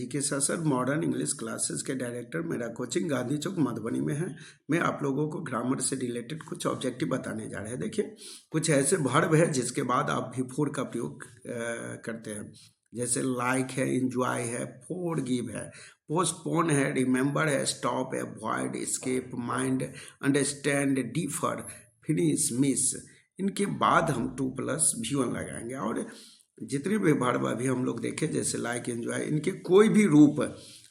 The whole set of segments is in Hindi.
के सर मॉडर्न इंग्लिश क्लासेस के डायरेक्टर। मेरा कोचिंग गांधी चौक मधुबनी में है। मैं आप लोगों को ग्रामर से रिलेटेड कुछ ऑब्जेक्टिव बताने जा रहे हैं। देखिए, कुछ ऐसे वर्ब है जिसके बाद आप बिफोर का प्रयोग करते हैं, जैसे लाइक है, इंजॉय है, फॉरगिव है, पोस्टपोन है, रिमेंबर है, स्टॉप है, avoid, escape, mind, understand, differ, finish, miss. इनके बाद हम 2+V1 लगाएंगे। और जितने भी वर्ब अभी हम लोग देखें, जैसे लाइक, एंजॉय, इनके कोई भी रूप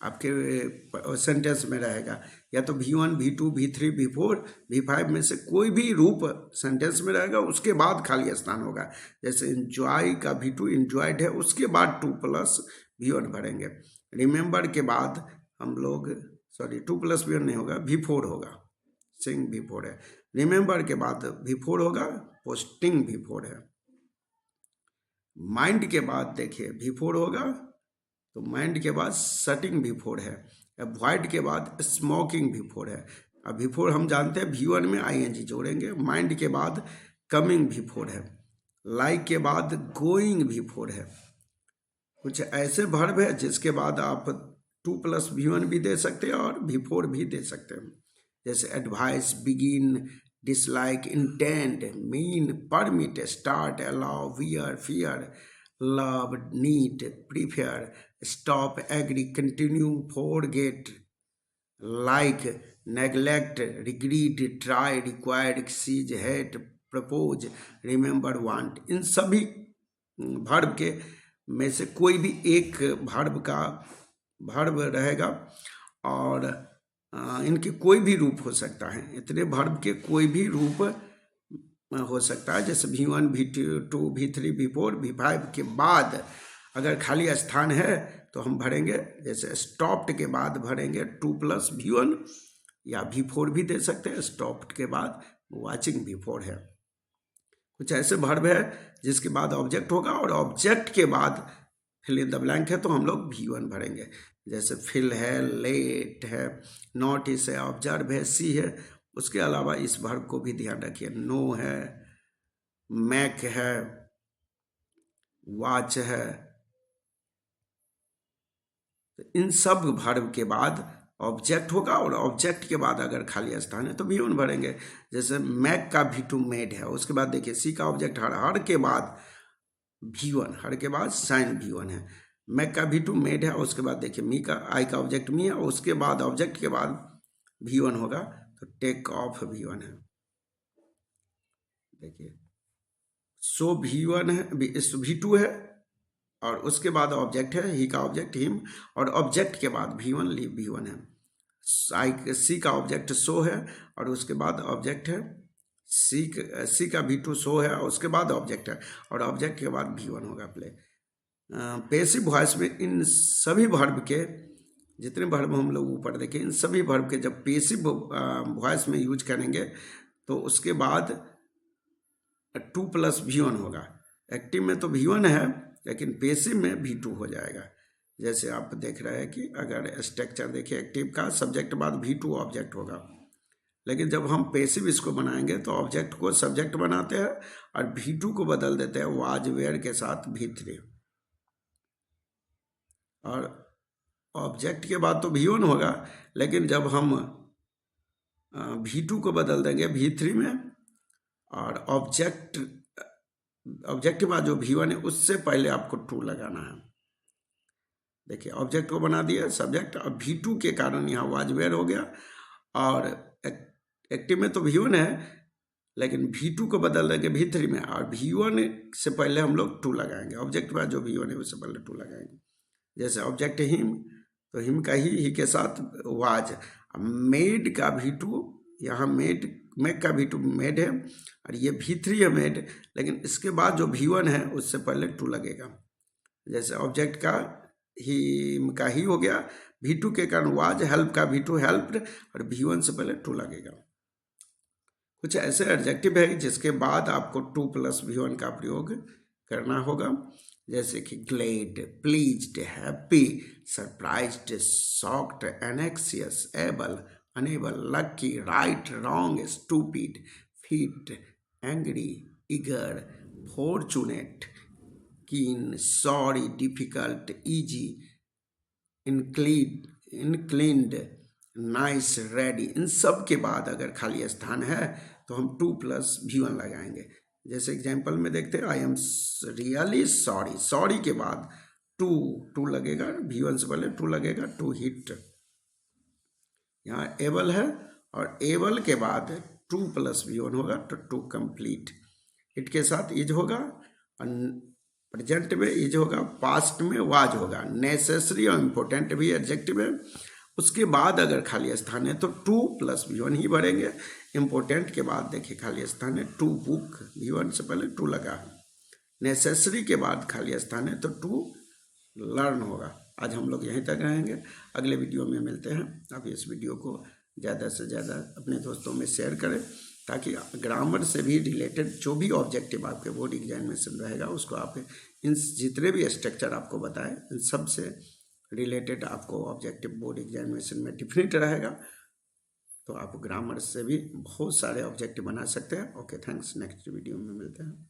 आपके सेंटेंस में रहेगा, या तो V1, V2, V3, V4, V5 में से कोई भी रूप सेंटेंस में रहेगा, उसके बाद खाली स्थान होगा। जैसे एंजॉय का V2 एंजॉयड है, उसके बाद 2+V1 भरेंगे। रिमेंबर के बाद हम लोग 2+V1 नहीं होगा, V4 होगा। सिंग V4 है। रिमेंबर के बाद V4 होगा, पोस्टिंग V4 है। माइंड के बाद देखिए V4 होगा, तो माइंड के बाद शटिंग V4 है। अवॉइड के बाद स्मोकिंग V4 है। अब V4 हम जानते हैं V1 में ING जोड़ेंगे। माइंड के बाद कमिंग V4 है। लाइक के बाद गोइंग V4 है। कुछ ऐसे वर्ब है जिसके बाद आप 2+V1 भी दे सकते हैं और V4 भी दे सकते हैं, जैसे advice, begin, dislike, intend, mean, permit, start, allow, wear, fear, love, need, prefer, stop, agree, continue, forget, like, neglect, regret, try, required, excuse, hate, propose, remember, want. इन सभी वर्ब के में से कोई भी एक वर्ब रहेगा और इनके कोई भी रूप हो सकता है। इतने वर्ब के कोई भी रूप हो सकता है, जैसे V1, V2, V3, V4, V5 के बाद अगर खाली स्थान है तो हम भरेंगे, जैसे स्टॉप्ड के बाद भरेंगे 2+V1, या V4 भी दे सकते हैं। स्टॉप्ड के बाद वॉचिंग V4 है। कुछ ऐसे वर्ब है जिसके बाद ऑब्जेक्ट होगा और ऑब्जेक्ट के बाद फिल इन द ब्लैंक है, तो हम लोग V1 भरेंगे। जैसे फिल है, लेट है, नोटिस है, ऑब्जर्व है, सी है। उसके अलावा इस वर्ब को भी ध्यान रखिए, नो है, मैक है, वॉच है। तो इन सब वर्ब के बाद ऑब्जेक्ट होगा और ऑब्जेक्ट के बाद अगर खाली स्थान है तो V1 भरेंगे। जैसे मैक का V2 मेड है, उसके बाद देखिए सी का ऑब्जेक्ट हर के बाद V1, हर के बाद साइन V1 है। मैक का V2 मेड है, उसके बाद देखिए मी का, आई का ऑब्जेक्ट मी है, उसके बाद ऑब्जेक्ट के बाद V1 होगा, तो टेक ऑफ V1 है। देखिए, सो V1 है, V2 है और उसके बाद ऑब्जेक्ट है, ही का ऑब्जेक्ट हिम, और ऑब्जेक्ट के बाद V1 लीव V1 है। सी का ऑब्जेक्ट सो है और उसके बाद ऑब्जेक्ट है, सी का V2 सो है और उसके बाद ऑब्जेक्ट है, और ऑब्जेक्ट के बाद V1 होगा प्ले। पैसिव वॉइस में इन सभी वर्ब के, जितने वर्ब हम लोग ऊपर देखें, इन सभी वर्ब के जब पैसिव वॉइस में यूज करेंगे तो उसके बाद 2+V1 होगा। एक्टिव में तो V1 है, लेकिन पैसिव में V2 हो जाएगा। जैसे आप देख रहे हैं कि अगर स्ट्रक्चर देखिए, एक्टिव का सब्जेक्ट बाद V2 ऑब्जेक्ट होगा, लेकिन जब हम पैसिव इसको बनाएंगे तो ऑब्जेक्ट को सब्जेक्ट बनाते हैं और V2 को बदल देते हैं वाज, वेयर के साथ V3, और ऑब्जेक्ट के बाद तो V1 होगा, लेकिन जब हम V2 को बदल देंगे V3 में, और ऑब्जेक्ट के बाद जो V1 है उससे पहले आपको 2 लगाना है। देखिए, ऑब्जेक्ट को बना दिया सब्जेक्ट, और V2 के कारण यहाँ वाज, वेयर हो गया, और एक्टिव में तो V1 है, लेकिन V2 को बदल देंगे V3 में, और V1 से पहले हम लोग 2 लगाएंगे। ऑब्जेक्ट में जो V1 है उससे पहले 2 लगाएंगे। जैसे ऑब्जेक्ट हिम, तो हिम का ही के साथ वाज। मेड का V2, यहाँ मेक का V2 मेड है और ये V3 है मेड, लेकिन इसके बाद जो V1 है उससे पहले 2 लगेगा। जैसे ऑब्जेक्ट का ही हो गया, V2 के कारण वाज, हेल्प का V2 हेल्प्ड, और V1 से पहले 2 लगेगा। कुछ ऐसे एडजेक्टिव है जिसके बाद आपको 2+V1 का प्रयोग करना होगा, जैसे कि glad, pleased, happy, surprised, shocked, anxious, able, unable, lucky, right, wrong, stupid, fit, angry, eager, fortunate, keen, sorry, difficult, easy, inclined, nice, ready, इन सब के बाद अगर खाली स्थान है तो हम 2 + V1 लगाएंगे। जैसे एग्जाम्पल में देखते हैं, I am really sorry, sorry के बाद 2 लगेगा, V1 से पहले 2 लगेगा, टू हिट। यहाँ एबल है और एबल के बाद 2 + V1 होगा तो टू कंप्लीट। इट के साथ इज होगा, प्रेजेंट में इज होगा, पास्ट में वाज होगा, नेसेसरी और इम्पोर्टेंट भी एडजेक्टिव है। उसके बाद अगर खाली स्थान है तो 2 + V1 ही भरेंगे। इम्पोर्टेंट के बाद देखिए खाली स्थान है, 2 बुक, V1 से पहले 2 लगा है। नेसेसरी के बाद खाली स्थान है तो 2 लर्न होगा। आज हम लोग यहीं तक रहेंगे, अगले वीडियो में मिलते हैं। आप इस वीडियो को ज़्यादा से ज़्यादा अपने दोस्तों में शेयर करें ताकि ग्रामर से भी रिलेटेड जो भी ऑब्जेक्टिव आपके बोर्ड एग्जामिनेशन रहेगा उसको आप इन जितने भी स्ट्रक्चर आपको बताएं इन सब से रिलेटेड आपको ऑब्जेक्टिव बोर्ड एग्जामिनेशन में डिफिनेट रहेगा। तो आप ग्रामर से भी बहुत सारे ऑब्जेक्टिव बना सकते हैं। Okay, thanks. नेक्स्ट वीडियो में मिलते हैं।